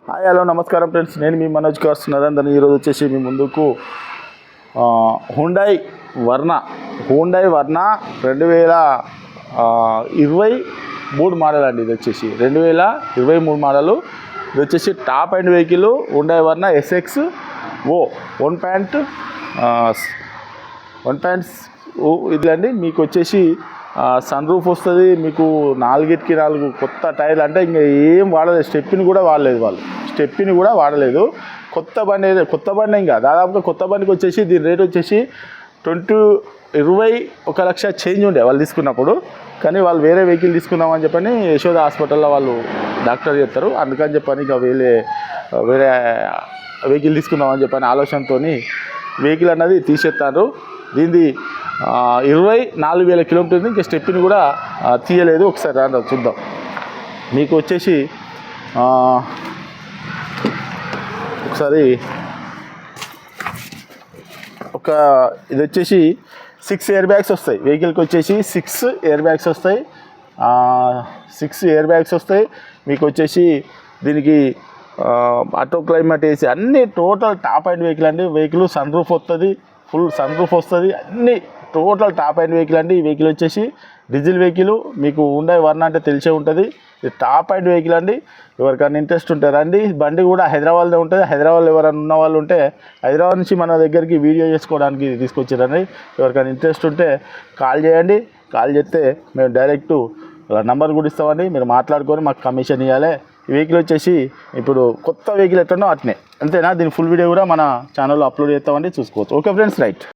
Hi hello నమస్కారం friends, నేను మీ మనోజ్ కాస్తున్నాను. దాన్ని ఈరోజు వచ్చేసి మీ ముందుకు హుండై వర్ణ 2023 మోడల్ అండి. ఇది వచ్చేసి 2023 మోడలు. ఇది వచ్చేసి టాప్ అండ్ వెహికల్ హుండై వర్ణ SX ఓ 1.0 ఇది అండి. మీకు వచ్చేసి సన్ రూఫ్ వస్తుంది. మీకు 4కి 4 కొత్త టైర్లు, అంటే ఇంకా ఏం వాడలేదు. స్టెప్ని కూడా వాడలేదు. కొత్త బండి ఇంకా దాదాపుగా కొత్త బండికి వచ్చేసి దీని రేట్ వచ్చేసి 21 లక్ష చేంజ్ ఉండే వాళ్ళు తీసుకున్నప్పుడు. కానీ వాళ్ళు వేరే వెహికల్ తీసుకుందామని చెప్పని యశోద హాస్పిటల్లో వాళ్ళు డాక్టర్ చెప్తారు. అందుకని చెప్పని ఇక వేరే వెహికల్ తీసుకుందామని చెప్పని ఆలోచనతో వెహికల్ అన్నది తీసేస్తారు. దీనిది 24,000 కిలోమీటర్లు. ఇంకా స్టెప్ని కూడా తీయలేదు. ఒకసారి చూద్దాం. మీకు వచ్చేసి ఒకసారి ఇది వచ్చేసి 6 ఎయిర్ బ్యాగ్స్ వస్తాయి. వెహికల్కి వచ్చేసి 6 ఎయిర్ బ్యాగ్స్ వస్తాయి. మీకు వచ్చేసి దీనికి ఆటో క్లైమేట్ ఏసీ అన్నీ టోటల్ టాప్ అండ్ వెహికల్ అండి. వెహికల్ సన్ రూఫ్ వస్తుంది, ఫుల్ సన్ రూఫ్ వస్తుంది, అన్నీ టోటల్ టాప్ అండ్ వెహికల్ అండి. ఈ వెహికల్ వచ్చేసి డీజిల్ వెహికల్. మీకు హుండై వర్ణ అంటే తెలిసే ఉంటుంది. ఇది టాప్ అండ్ వెహికల్ అండి. ఎవరికైనా ఇంట్రెస్ట్ ఉంటారండి. బండి కూడా హైదరాబాద్లో ఉంటుంది. హైదరాబాద్లో ఎవరైనా ఉన్న వాళ్ళు ఉంటే హైదరాబాద్ నుంచి మన దగ్గరికి వీడియో చేసుకోవడానికి తీసుకొచ్చారండి. ఎవరికైనా ఇంట్రెస్ట్ ఉంటే కాల్ చేయండి. కాల్ చేస్తే మేము డైరెక్ట్ నంబర్ కూడా ఇస్తామండి. మీరు మాట్లాడుకొని మాకు కమిషన్ ఇవ్వాలి. ఈ వెహికల్ వచ్చేసి ఇప్పుడు కొత్త వెహికల్ ఎట్లనో అట్నే అంతేనా. దీని ఫుల్ వీడియో కూడా మన ఛానల్లో అప్లోడ్ చేస్తామండి, చూసుకోవచ్చు. Okay friends, right.